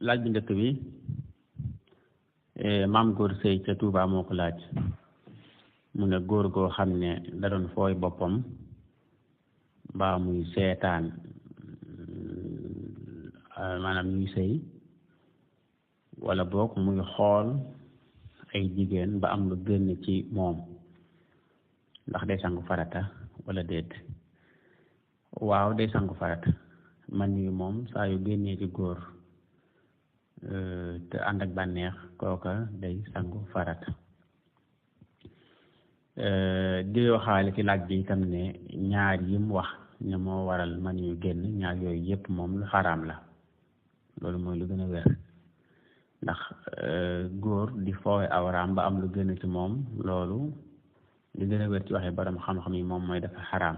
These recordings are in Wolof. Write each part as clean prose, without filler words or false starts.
laaj bi njëkk bi maam góor sëy ca Tuubaa moo ko laaj mu ne góor goo xam ne da doon fooy boppam mbaa muy seetaan maanaam ñuy sëy wala boog muy xool ay jigéen ba am lu génn ci moom ndax day sangu farata wala déet. waaw day sangu farata man ni moom saa yu génnee ci góor te ànd ak bànneex kooka day sangu farata. di waxaale ci laaj bi itam ne ñaar yim wax ne moo waral man yu génn ñaar yooyu yépp moom lu xaraam la loolu mooy lu gën a wér ndax góor di foowe awraam ba am lu génn ci moom loolu li gën a wér ci waxe borom xam-xam yi moom mooy dafa xaraam.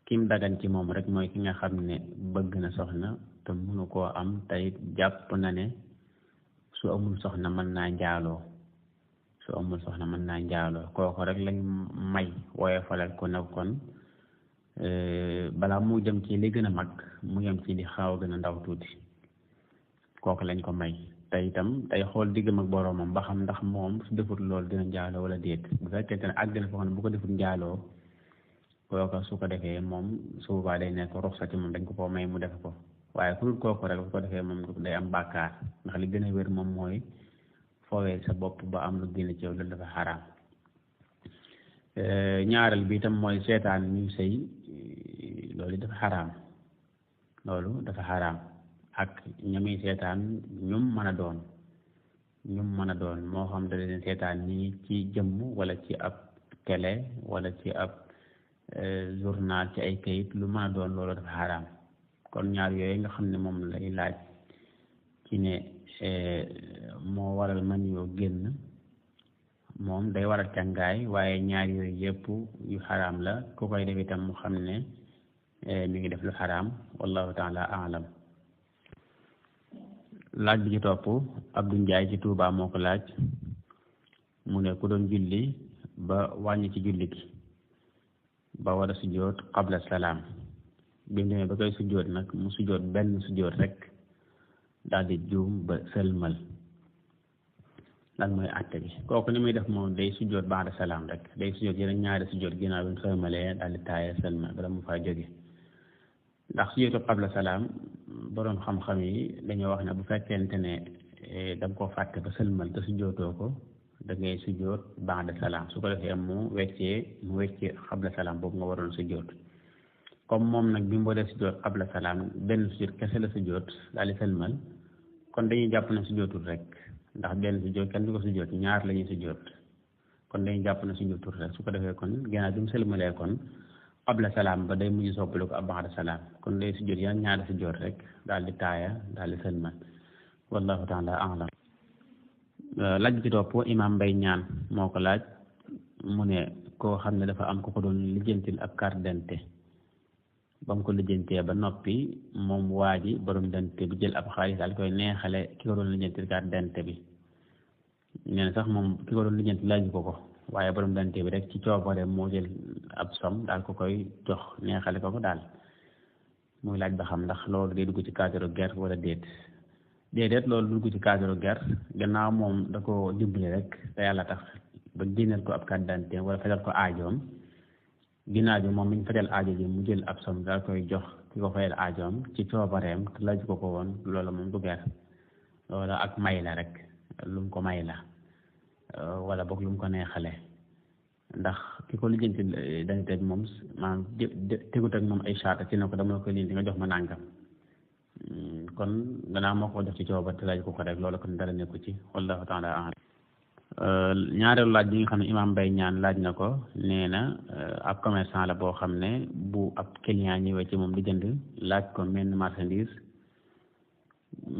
kim dagan ci moom rek mooy ki nga xam ne bëgg na soxna te mënu koo am tey jàpp na ne su amul soxna mën naa njaaloo kooku rek lañ may wooye falal ko ne kon balaa mu jëm ci li gën a mag mu yem ci li xaaw a gën a ndaw tuuti kooku lañ ko may te itam day xool diggam ak boroomam ba xam ndax moom su defut loolu dina njaaloo wala déet bu fekkente ne àgg na foo xam ne bu ko defut njaaloo kooka su ko defee moom su boobaa day nekk ruxsa ci moom dañ ko koo may mu def ko waaye ku dul kooku rek su ko defee moom day am bàkkaar ndax li gën a wér moom mooy foowee sa bopp ba am lu génn ci yow loolu dafa xaraam. ñaareel bi itam mooy seetaan ñuy sëy loolu dafa xaraam ak ñami seetaan ñum mën a doon moo xam da leen seetaan nii ci jëmm wala ci ab télé wala ci ab journal ci ay kayit lu mën a doon loolu dafa xaraam. kon ñaar yooyu nga xam ne moom lay laaj ci ne moo waral man yoo génn moom day waral càngaay waaye ñaar yooyu yëpp yu xaraam la ku koy def itam mu xam ne mi ngi def lu xaraam wallahu taala alam. laaj bi ci topp Abdou Njaay ci Tuubaa moo ko laaj mu ne ku doon julli ba wàññi ci julli gi ba war a sujjóot qabla salaam bi mu demee ba koy sujjóot nag mu sujjóot benn sujjóot rek daal di juum ba sëlmal lan mooy àtte bi. kooku ni muy def moom day sujjóot ba'da salaam rek day sujjóot yeneen ñaari sujjóot ginnaaw bi mu sëlmalee daal di taaye sëlmal bala mu faa jóge ndax sujjóotu qabla salaam boroom xam-xam yi dañoo wax ne bu fekkente ne da nga koo fàtte ba sëlmal te sujjóotoo ko da ngay sujjóot ba'da salaam su ko defee mu weccee qabla salaam boobu nga waroon sujjóot. comme moom nag bi mu dee sujjóot qabla salaam benn sujjóot kese la sujjóot daal di sëlmal kon dañuy jàpp ne sujjóotul rek ndax benn sujjóot kenn du ko sujjóot ñaar la ñuy sujjóot kon dañuy jàpp ne sujjóotul rek su ko defee kon ginnaaw bi mu sëlmalee kon qabla salaam ba day mujj soppali ko ab ba'da salaam kon day sujjóot yan ñaari sujjóot rek daal di taaya daal di sëlmal wallahu taala a'lam. laaj bi ci topp Imam Mbay Ñaan moo ko laaj mu ne koo xam ne dafa am ko ko doon lijjantil ab carte d'identité ba mu ko lijjantee ba noppi moom waa ji borom d'identité bi jël ab xaalis daal koy neexale ki ko doon lijjantil carte d'identité bi nee na sax moom ki ko doon lijjanti laaju ko waaye borom d'identité bi rek ci coobare moo jël ab som daal ko koy jox neexale ko daal muy laaj ba xam ndax loolu day dugg ci cadre guerre wala déedéet loolu dugg ci cadre guerre gannaaw moom da ko dimbali rek te yàlla tax ba génneel ko ab carte d'identité wala fajal ko aajoom ginnaaw bi moom mi ñu fajal aajo ji mu jël ab som daal koy jox ki ko fayal aajoom ci coobareem te laaj ko woon loolu moom du guerre loolu ak may la rek lu mu ko may la wala boog lu mu ko neexale ndax ki ko lijjanti d'identité bi moom maanaam tegut ak moom ay charte ci ne ko dama la koy lijjanti nga jox ma nàngam kon gannaaw moo ko jox ci coobar te laaj ko rek loolu kon dara nekku ci wallahu taala a'lam. ñaareelu laaj bi nga xam ne Imam Mbay Ñaan laaj na ko nee na ab commerçant la boo xam ne bu ab client ñëwee ci moom di jënd laaj ko menn marchandise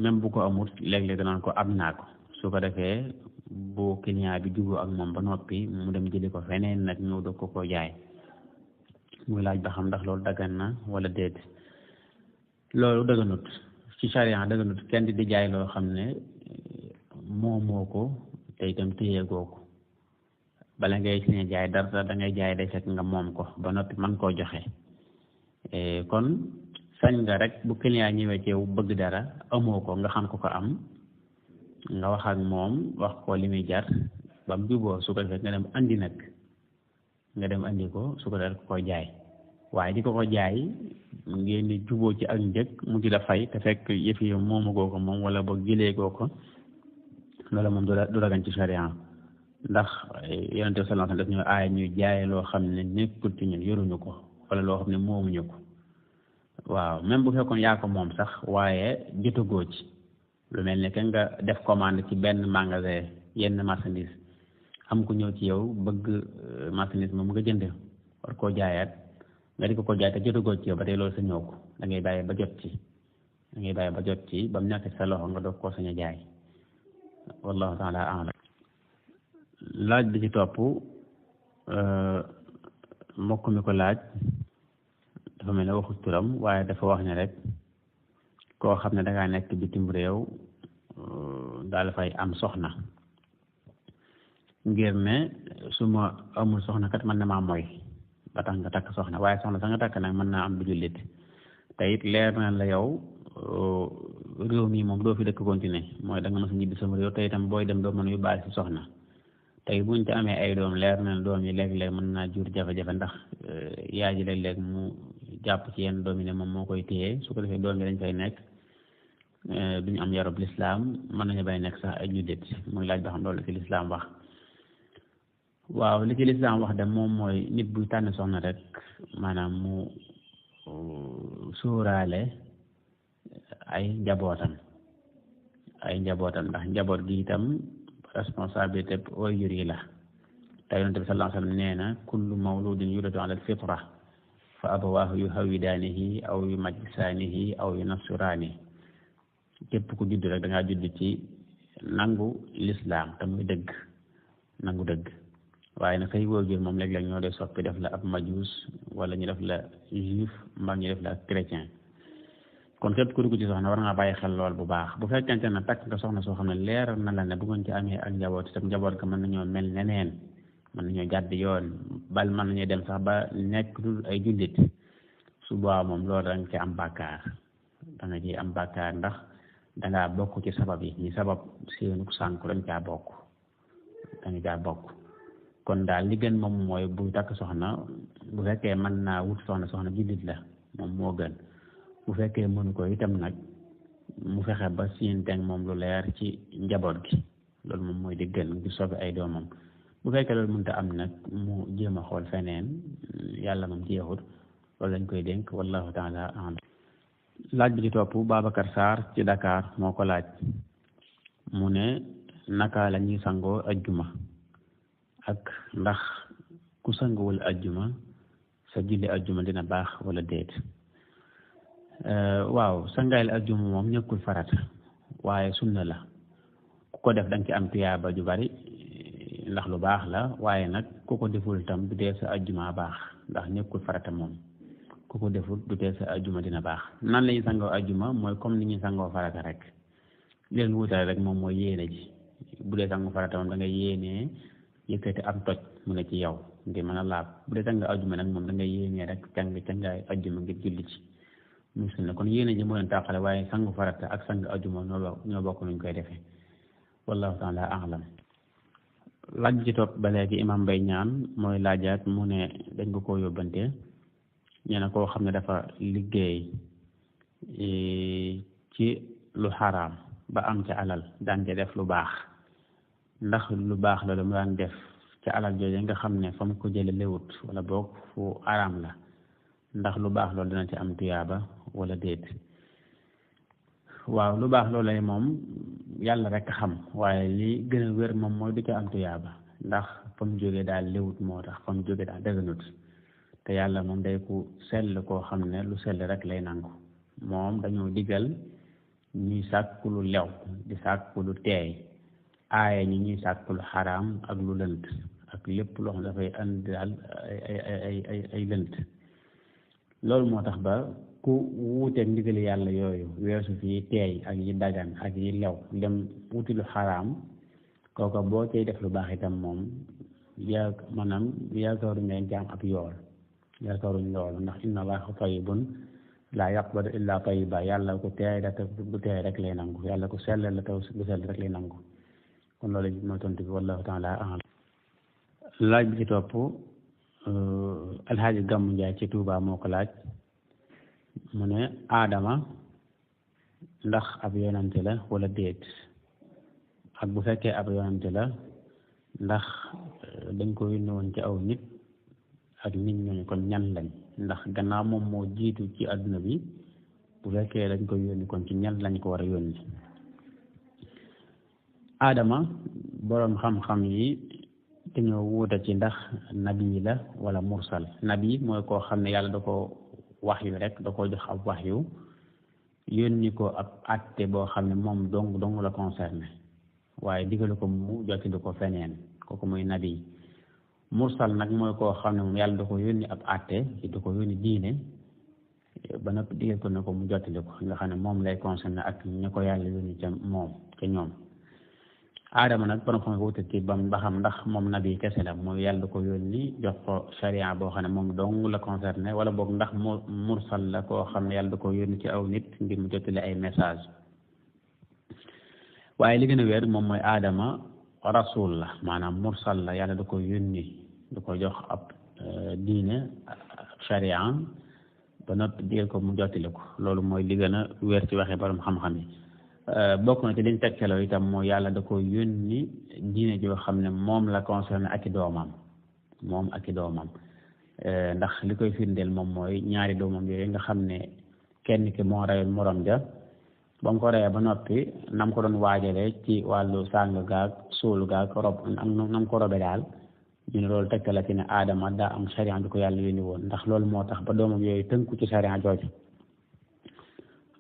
même bu ko amut léeg-léeg danaan ko am naa ko su ko defee bu client bi juboo ak moom ba noppi mu dem jëli ko feneen nag ñëw doog ko jaay muy laaj ba xam ndax loolu dagan na wala déet. loolu dëgganut ci charia dëgganut kenn di jaay loo xam ne moomoo ko te itam téyeegoo ko bala ngay signé jaay dara da ngay jaay day fekk nga moom ko ba noppi man koo joxe kon sañ nga rek bu client ñëwee ci yow bëgg dara amoo ko nga xam ko ko am nga wax ak moom wax ko li muy jar ba mu juboo su ko defee nga dem andi nag nga dem andi ko su ko defee ko jaay waaye di ko jaay ngeen di juboo ci ak njëg mu di la fay te fekk yëf yi moomu goo ko moom wala boog jëlee goo ko loolu moom du dagan ci sharia ndax yonent bi sallallahu alayhi wasallam daf ñu aaya ñuy jaay loo xam ne nekkul ci ñun yoruñu ko wala loo xam ne moomuñu ko waaw même bu fekkoon yaa ko moom sax waaye jotagoo ci lu mel ne que nga def commande ci benn magasin yenn marchandise am ku ñëw ci yow bëgg marchandise moom nga jënd war koo jaayaat nga di ko jaay te jotagoo ci yow ba tey loolu sa ñëw ko da ngay bàyyi ba jot ci ba mu nekk sa loxo nga doog koo sañ a jaay wallahu taala a'lam. laaj bi ci topp mbokk mi ko laaj dafa mel ne waxu turam waaye dafa wax ne rek koo xam ne dangaa nekk bitim réew daal fay am soxna ngir ne su ma amul soxna kat mën na maa mooy ba tax nga takk soxna waaye soxna sa nga takk nag mën naa am du jullit te it leer na la yow réew mi moom doo fi dëkk continuer mooy da nga mës a ñibbi sama réew te itam booy dem doo mën a yóbbaale si soxna tey buñ te amee ay doom leer na doom yi léeg-léeg mën naa jur jafe-jafe ndax yaay ji léeg-léeg mu jàpp ci yenn doom yi ne moom moo koy téye su ko defee doom yi dañ fay nekk duñu am yarub lislaam mën nañu bay nekk sax ay jullit muy laaj ba xam loolu ci lislaam wax waaw li ci lislaam wax de moom mooy nit buy tànn soxna rek maanaam mu suuraale ay njabootam ndax njaboot gi itam responsabilité waajur yi la te Yonent bi sallallahu alayhi wa sallam nee na kullu mawludin yuladu ala alfitra fa abawaahu yuhawwidaanihi aw yumajjisaanihi aw yunassiraanihi képp ku judd rek da ngaa judd ci nangu lislaam te muy dëgg nangu dëgg waaye nag say waajur moom léeg-léeg ñoo dee soppi def la ab majuus wala ñu def la juif mbaa ñu def la chrétien kon képp ku dugg ci soxna war ngaa bàyyi xel lool bu baax bu fekkente ne takk nga soxna soo xam ne leer na la ne bu ngeen ci amee ak njaboot itam njaboot ga mën nañoo mel neneen mën nañoo jàdd yoon bal mën nañoo dem sax ba nekk dul ay jullit su boobaa moom loolu da nga ci am bàkkaar da nga ci am bàkkaar ndax dangaa bokk ci sabab yi ñi sabab seenu sànk dañ caa bokk dañu caa bokk kon daal li gën moom mooy buy takk soxna bu fekkee mën naa wut soxna jullit la moom moo gën bu fekkee mënu ko itam nag mu fexe ba siinteeg moom lu leer ci njaboot gi loolu moom mooy di gën ngir sobe ay doomam bu fekkee loolu mënta am nag mu jéem a xool feneen yàlla moom jeexut loolu lañ koy dénk wallahu taala a'lam. laaj bi ci topp Babacar Sarr ci Dakar moo ko laaj mu ne naka la ñuy sangoo ajjuma ak ndax ku sanguwul ajjuma sa julli ajjuma dina baax wala déet. waaw sangaayal ajjuma moom nekkul farata waaye sunna la ku ko def da nga ci am tuyaaba ju bari ndax lu baax la waaye nag ku ko deful tam du dee sa ajjuma baax ndax nekkul farata moom ku ko deful du dee sa ajjuma dina baax nan la ñuy sangoo ajjuma mooy comme ni ñuy sangoo farata rek leen wutale rek moom mooy yéene ji bu dee sangu farata moom da ngay yéenee yëkkati am toj mu ne ci yow ngir mën a laab bu dee sanga ajjuma nag moom da ngay yéenee rek cangaay ajjuma ngir julli ci muy sunna kon yéene ji moo leen tàqale waaye sangu farata ak sang ajuma ñoo bokk nuñ koy defee wallahu taala a'lam. laaj bi ci topp ba léegi imam Mbay ñaan mooy laajaat mu ne dañ ko koo yóbbante nee na koo xam ne dafa liggéey ci lu xaraam ba am ca alal daan ca def lu baax ndax lu baax loolu mu daan def ca alal jooje nga xam ne fa mu ko jële lewut wala boog fu araam la ndax lu baax loolu dina ci am tuyaaba wala déet. waaw lu baax loolu moom yàlla rek xam waaye li gën a wér moom mooy du ca am tuyaaba ndax fa mu jógee daal léwut moo tax fa mu jógee daal dëgganut te yàlla moom day ku sell koo xam ne lu sell rek lay nangu moom dañoo digal ñuy sàkku lu lew di sàkku lu teey aaye ñi ñuy sàkku lu xaraam ak lu lënt ak lépp loo xam dafay andi daal ay lënt loolu moo tax ba ku wuuteeg ndigali yàlla yooyu weesu fii teey ak yi dagan ak yi lew dem wuti lu xaraam kooka boo cay def lu baax itam moom maanaam yaakaaruñ leen jaam ab yool yaakaaruñ loolu ndax inna allaha tayyibun laa yaqbalu illa tayyiba yàlla ku teey la te bu teey rek lay nangu yàlla ku sell la te bu sell rek lay nangu kon loolu mooy tontu bi wallahu taala a'lam. laaj bi ci topp alxaaji Gàmmu Njaay ci Tuubaa moo ko laaj mu ne Aadama ndax ab yonante la wala déet ak bu fekkee ab yonante la ndax dañ ko yónni woon ci aw nit ak nit ñooñu kon ñan lañ ndax gannaaw moom moo jiitu ci àdduna bi bu fekkee dañ ko yónni kon ci ñan lañ ko war a yónni. Aadama boroom xam-xam yi dañoo wuute ci ndax nabi la wala mursal. Nabi mooy koo xam ne yàlla da ko wax yu rek da ko jox ab wax yu yónni ko ab àtte boo xam ne moom dong la concerné waaye digalu ko mu jottali ko feneen kooku mooy nabi. Mursal nag mooy koo xam ne moom yàlla da ko yónni ab àtte da ko yónni diine ba noppi digal ko ne ko mu jottali ko nga xam ne moom lay concerné ak ña ko yàlla yónni ca moom ca ñoom. Aadama nag borom xam nga wuute ci ba xam ndax moom nabi kese la mooy yàlla da ko yónni jox ko sharia boo xam ne moom dong la concerné wala boog ndax mursal la koo xam ne yàlla da ko yónni ci aw nit ngir mu jottali ay message waaye li gën a wér moom mooy Aadama rasul la maanaam mursal la yàlla da ko yónni da ko jox ab diine sharia ba noppi digal ko mu jottali ko loolu mooy li gën a wér ci waxee borom xam-xam yi. bokk na ci liñ tegtaloo itam mooy yàlla da ko yónni diine joo xam ne moom la concerné ak i doomam ndax li koy firndeel moom mooy ñaari doomam yooyu nga xam ne kenn ki moo rayoon morom ja ba mu ko reyee ba noppi nam ko doon waajale ci wàllu sàng gaag suul gaag rob nam ko robe daal ñu ne loolu tegtala ci ne Aadama daa am sariya bi ko yàlla yónni woon ndax loolu moo tax ba doomam yooyu tënku ci sariya jooju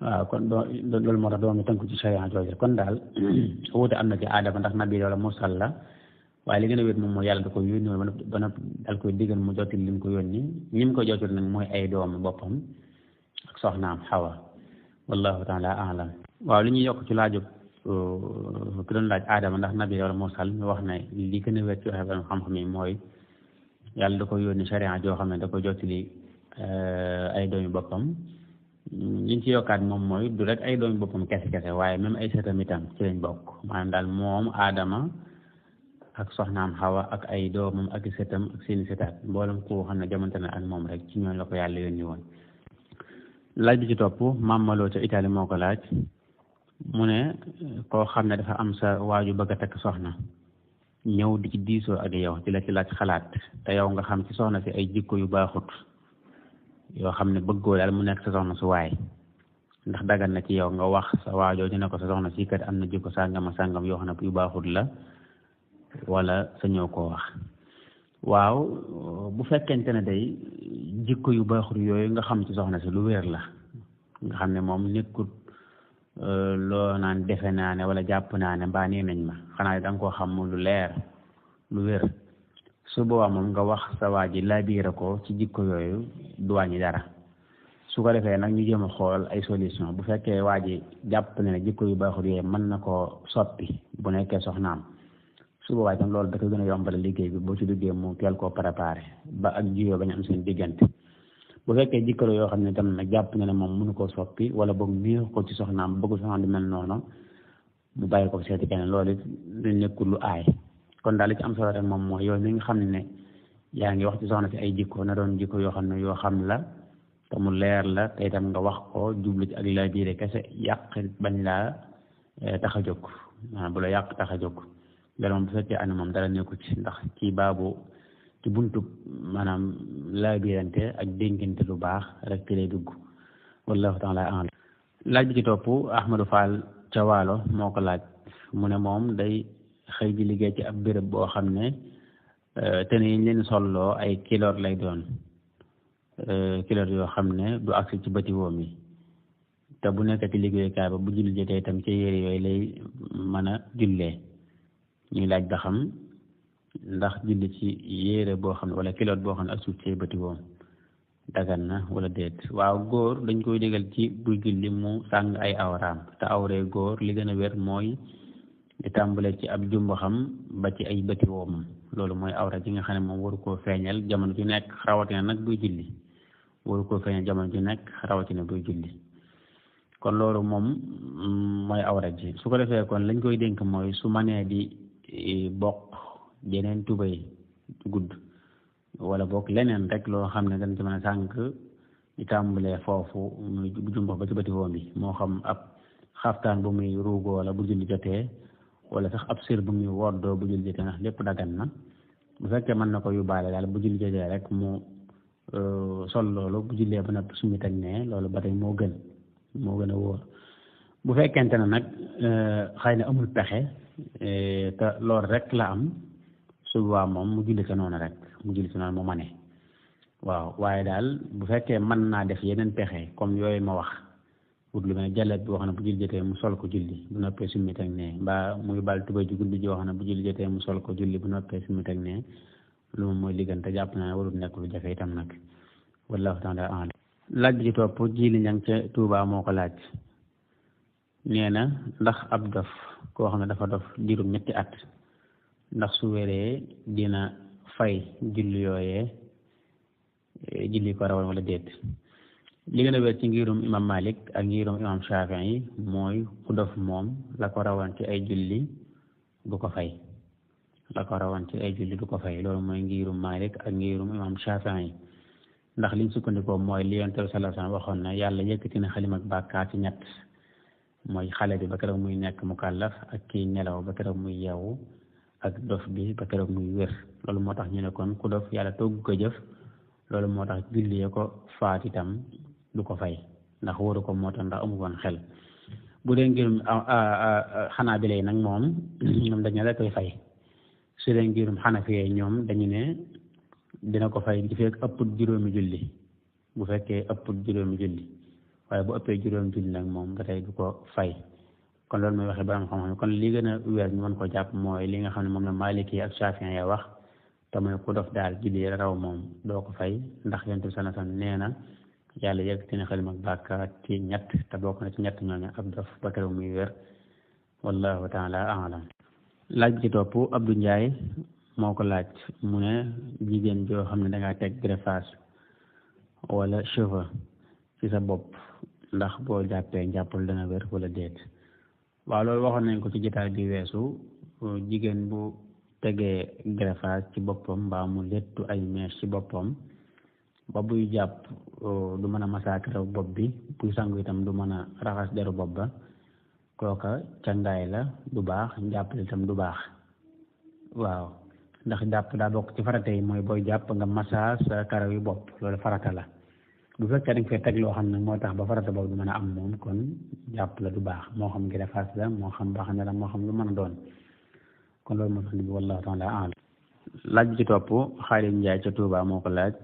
waaw kon loolu moo tax doomam yi tënku ci sariya jooju kon daal wuute am na ci Aadama ndax nabi wala mursal la waaye li gën a wér moom mooy yàlla da ko yónni woon ba noppi dal koy digal mu jottali li mu ko yónni ñi mu ko jottali nag mooy ay doomi boppam ak soxnaam Xawa wallahu taala a'lam. waaw li ñuy yokk ci laaju ki doon laaj Aadama ndax nabi wala mursal ñu wax ne li gën a wér ci waxe ba xam-xam yi mooy yàlla da ko yónni sharia joo xam ne da ko jottali ay doomi boppam liñ ci yokkaat moom mooy du rek ay doomi boppam kese waaye même ay sëtam itam ci lañ bokk maanaam daal moom Aadama ak soxnaam Xawa ak ay doomam ak i sëtam ak seeni sëtaat mboolem ku xam ne jamante na ak moom rek ci ñooñu la ko yàlla yónni woon. laaj bi ci topp Mamaloo ca Italie moo ko laaj mu ne koo xam ne dafa am sa waaju bëgg a takk soxna ñëw di ci diisoo ak yow di la ci laaj xalaat te yow nga xam ci soxna si ay jikko yu baaxut yoo xam ne bëggoo daal mu nekk sa soxna su waay ndax dagan na ci yow nga wax sa waajoo ñu ne ko sa soxna si kat am na jikko sàngam sàngam yoo xam ne yu baaxut la wala sa ñëw koo wax. waaw bu fekkente ne day jikko yu baaxut yooyu nga xam ci soxna si lu wér la nga xam ne moom nekkut loo naan defe naa ne wala jàpp naa ne mbaa nii nañ ma xanaa da nga koo xam lu leer lu wér su boobaa moom nga wax sa waa ji laabiire ko ci jikko yooyu du wàññi dara su ko defee nag ñu jéem a xool ay solution bu fekkee waa ji jàpp ne jikko yu baaxut yooyu mën na koo soppi bu nekkee soxnaam su boobaa itam loolu da ko gën a yombal liggéey bi boo ci duggee mu teel koo préparé ba ak jiyoo bañ am seen diggante bu fekkee jikkalo yoo xam ne tam nag jàpp na ne moom mënu koo soppi wala boog miir ko ci soxnaam bëgg soxnaam di mel noonu mu bàyyi ko seeti keneen loolu lu nekkul lu aay kon daal li ci am solo rek moom mooy yow mi nga xam ne yaa ngi wax ci soxna si ay jikko na doon jikko yoo xam ne yoo xam la te mu leer la te itam nga wax ko jublu ci ak la biire kese yàq bañ laa tax a jóg maanaam bu la yàq tax a jóg loolu moom bu fekkee ana moom dara nekku ci ndax ci baabu ci buntu maanaam laabirante ak dénkante lu baax rek ci lay dugg wallahu taala a'lam. laaj bi ci topp Ahmadou Fall ca Waalo moo ko laaj mu ne moom day xëy di liggéey ci ab béréb boo xam ne te ne yiñ leen solloo ay kiloor lay doon kiloor yoo xam ne du agsi ci bëti woom yi te bu nekk ci liggéeyukaay ba bu julli jotee itam ci yére yooyu lay mën a jullee ñuy laaj ba xam ndax julli ci yére boo xam ne wala kiloot boo xam ne ak suuf ci bëti woom dagan na wala déet. waaw góor dañ koy digal ci buy julli mu sàng ay awraam te awree góor li gën a wér mooy di tàmbale ci ab jumba xam ba ci ay bëti woomam loolu mooy awra ji nga xam ne moom waru koo feeñal jamono ju nekk rawatina nag buy julli waru ko feeñal jamono ju nekk rawatina buy julli kon loolu moom mooy awra ji su ko defee kon lañ koy dénk mooy su manee di bokk jeneen tubay gudd wala bokk leneen rek loo xam ne dañ ci mën a sànk di tàmbalee foofu muy jumbax ba ci bëti woom bi moo xam ab xaftaan bu muy ruugoo wala bu julli jotee wala sax ab sër bu muy woddoo bu julli jotee ndax lépp dagan na bu fekkee mën na ko yóbbaale daal bu julli jotee rek mu sol loolu bu jullee ba noppi suñu teg ne loolu ba tey moo gën a wóor bu fekkente ne nag xëy na amul pexe te loolu rek la am suba moom mu julli ko noonu rek mu julli ko noonu mu mane waaw waaye daal bu fekkee mën naa def yeneen pexe comme yooyu ma wax wut lu mel jàllat bi wax na bu julli jotee mu sol ko julli bu noppee suñu teg ne mbaa muy bal tubay ju guddi ji wax na bu julli jotee mu sol ko julli bu noppee suñu teg ne lu moom mooy liggante jàpp naa ne warul nekk lu jafe itam nag wallahu taala a'lam laaj bi ci topp jili ñang ca Tuubaa moo ko laaj nee na ndax ab dof koo xam ne dafa dof diirum ñetti at ndax su wéree dina fay julli yooyee julli ko rawoon wala déet li gën a wér ci ngirum imam Malik ak ngirum imam Shafi'i yi mooy ku dof moom la ko rawoon ci ay julli du ko fay la ko rawoon ci ay julli du ko fay loolu mooy ngirum Malik ak ngirum imam Shafi'i yi ndax liñ sukkandikoo mooy li Yonent bi sallallahu alayhi wasallam waxoon na yàlla yëkkati na xalim ak bàkkaar ci ñett mooy xale bi ba keroog muy nekk mukallaf ak kii nelaw ba keroog muy yeewu ak dof bi ba keroog muy wér loolu moo tax ñu ne kon ku dof yàlla togg ko jëf loolu moo tax julli ko faat itam du ko fay ndax wóoru ko moo tax ndax amu woon xel bu dee ngirum xanaa bi lay nag moom ñoom dañu la koy fay su dee ngirum xanafiyee ñoom dañu ne dina ko fay di fekk ëpput juróomi julli bu fekkee ëpput juróomi julli waaye bu ëppee juróomi julli nag moom ba tey du ko fay kon loolu mooy waxee borom xam-xam kon li gën a wér ñu mën ko jàpp mooy li nga xam ne moom la Maliki ak Shafi'i ya wax te mooy ku dof daal julli raw moom doo ko fay ndax Yonent bi sallallahu alayhi wasallam nee na yàlla yëkkati na xalim ak bàkkaar ci ñett te bokk na ci ñett ñooñu ab dof ba keroog muy wér wallahu taala a'lam laaj bi ci topp Abdou Ndiaye moo ko laaj mu ne jigéen joo xam ne dangaa teg greffage wala cheveux ci sa bopp ndax boo jàppee njàppul dana wér wala déet waaw loolu waxoon nañ ko ci jotaay bi weesu jigéen bu tegee greffage ci boppam mbaa mu lettu ay mèches ci boppam ba buy jàpp du mën a masaakaraw bopp bi buy sangu itam du mën a raxas deru bopp ba kooka cangaay la du baax njàppal itam du baax waaw ndax jàpp daa bokk ci farata yi mooy booy jàpp nga massage sa karaw yi bopp loolu farata la bu fekkee da nga fee teg loo xam ne moo tax ba farata boobu du mën a am moom kon jàpp la du baax moo xam greffage la moo xam baax na la moo xam lu mën a doon kon loolu moo tax bi wallahu taala a'lam laaj bi ci topp Xaalid Njaay ca Tuubaa moo ko laaj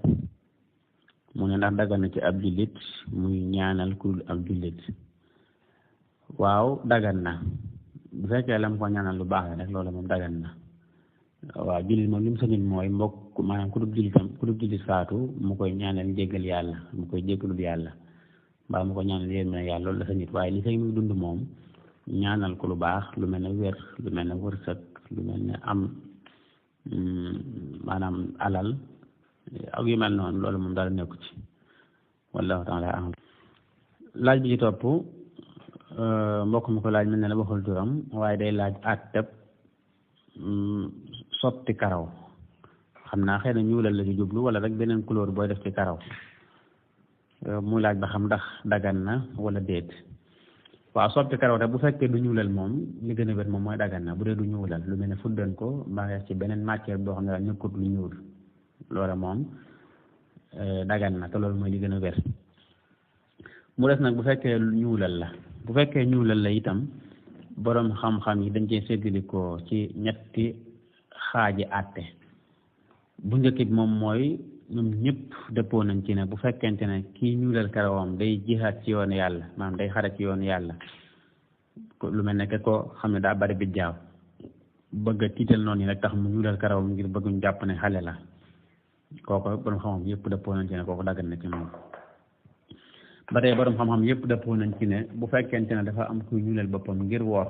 mu ne ndax dagan na ci ab jullit muy ñaanal ku dul ab jullit waaw dagan na bu fekkee lam ko ñaanal lu baax la rek loolu moom dagan na waaw jullit moom li mu sañul mooy mbokk maanaam ku dul jullit faatu mu koy ñaanal jéggal yàlla mu koy jéggalul yàlla mbaa mu ko ñaanal yéen yàlla loolu la sañut waaye li fay muy dund moom ñaanal ko lu baax lu mel ne wér lu mel ne wërsëg lu mel ne am maanaam alal ak yu mel noonu loolu moom daal nekku ci wallahu taala a'lam laaj bi ci topp mbokk mi ko laaj mel ne la waxul turam waaye day laaj àtteb sotti karaw xam naa xëy na ñuulal la ci jublu wala rek beneen couleur booy def ci karaw mu laaj ba xam ndax dagan na wala déet waaw soppi karaw te bu fekkee du ñuulal moom li gën a wér moom mooy dagan na bu dee du ñuulal lu mel ne fuddan ko mbaa ci beneen matière boo xam ne daal nekkut lu ñuul loola moom dagan na te loolu mooy li gën a wér mu des nag bu fekkee ñuulal la bu fekkee ñuulal la itam boroom xam-xam yi dañ cee séddalikoo ci ñetti xaaji àtte bu njëkk bi moom mooy ñoom ñëpp dëppoo nañ ci ne bu fekkente ne kii ñuulal karawam day jihaat ci yoonu yàlla maanaam day xare ci yoonu yàlla lu mel ne que ko xam ne daa bari bi jaaw bëgg a tiital noonu yi rek tax mu ñuulal karawam ngir bëgguñ jàpp ne xale la kooku borom xam-xam yëpp dëppoo nañ ci ne kooku daggan na ci moom ba tey borom xam-xam yëpp dëppoo nañ ci ne bu fekkente ne dafa am kuy ñuulal boppam ngir wor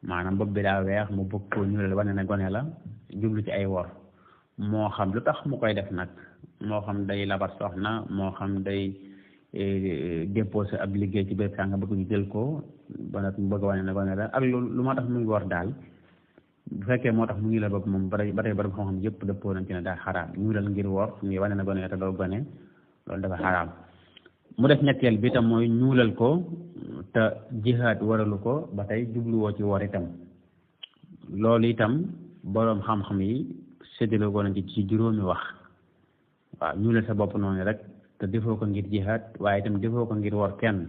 maanaam bopp bi daa weex mu bëgg koo ñuulal wane ne gone la jublu ci ay wor moo xam lu tax mu koy def nag moo xam day labar soxna moo xam day déposé ab liggéey ci béréb sànga bëgg ñu jël ko ba nag mu bëgg a wane ne gone la ak lu moo tax mu ngi war daal bu fekkee moo tax mu ngi la bopp moom ba tey borom xam-xam yëpp dëppoo nañ ci ne daa xaraam ñuulal ngir wor ngi wane na gone te doo gone loolu dafa xaraam mu def ñetteel bi tam mooy ñuulal ko te jihaad waralu ko ba tey jubluwoo ci wor itam loolu itam boroom xam-xam yi séddale ko nañ ci juróomi wax waaw ñuulal sa bopp noonu rek te defoo ko ngir jihaad waaye itam defoo ko ngir wor kenn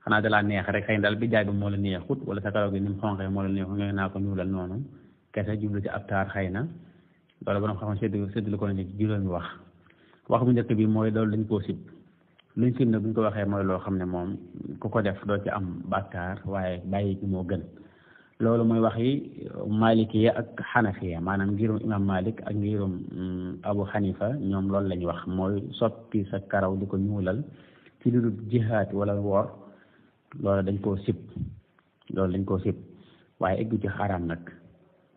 xanaa dalaa neex rek xëy na daal bi jaay bi moo la neexut wala sa karaw gi ni mu xonqee moo la neexut nga naa ko ñuulal noonu kese jublu ci ab taar xëy na loolu boroom xam-xam séddale ko nañ ci juróomi wax bu njëkk bi mooy loolu dañ koo sib luñ sib nag bu ñu ko waxee mooy loo xam ne moom ku ko def doo ci am bàkkaar waaye bàyyi ci moo gën loolu mooy wax yi malikiya ak xanafiya maanaam ngirum imam malik ak ngirum abu xanifa ñoom loolu lañ wax mooy soppi sa karaw di ko ñuulal ci lu dul jihaad wala woor loolu dañ koo sib waaye eggu ci xaraam nag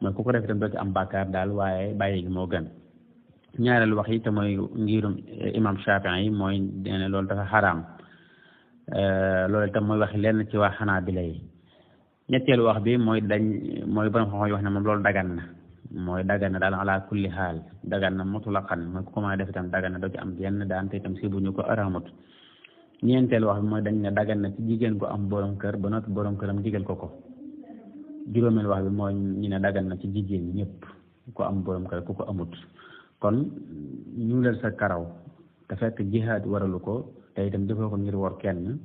mooy ku ko def itam doo ci am bàkkaar daal waaye bàyyi gi moo gën ñaareel wax yi te mooy ngirum imam Shafii yi mooy ne loolu dafa xaraam loolu itam mooy waxi lenn ci waa Xanaabila yi ñetteelu wax bi mooy borom xam-xam yi wax ne moom loolu dagan na mooy dagan na daal ala kulli xaal dagan na mutlaqan mooy ku ko mën a def itam dagan na doo ci am yenn daan te itam si bu ñu ko araamut ñeenteelu wax bi mooy dañ ne dagan na ci jigéen ko am borom kër ba noppi borom këram digal ko juróomeel wax bi mooy ñu ne dagan na ci jigéen ñëpp ko am borom kër ku ko amut kon ñuulal sa karaw te fekk jihaad waralu ko te itam defoo ko ngir wor kenn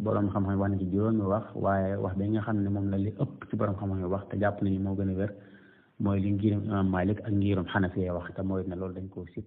boroom xam-xam wax na ci juróomi wax waaye wax bi nga xam ne moom la li ëpp ci boroom xam-xam wax te jàpp nañu moo gën a wér mooy li ngirum imam Malik ak ngirum Xanafiya wax te mooy ne loolu dañ koo sib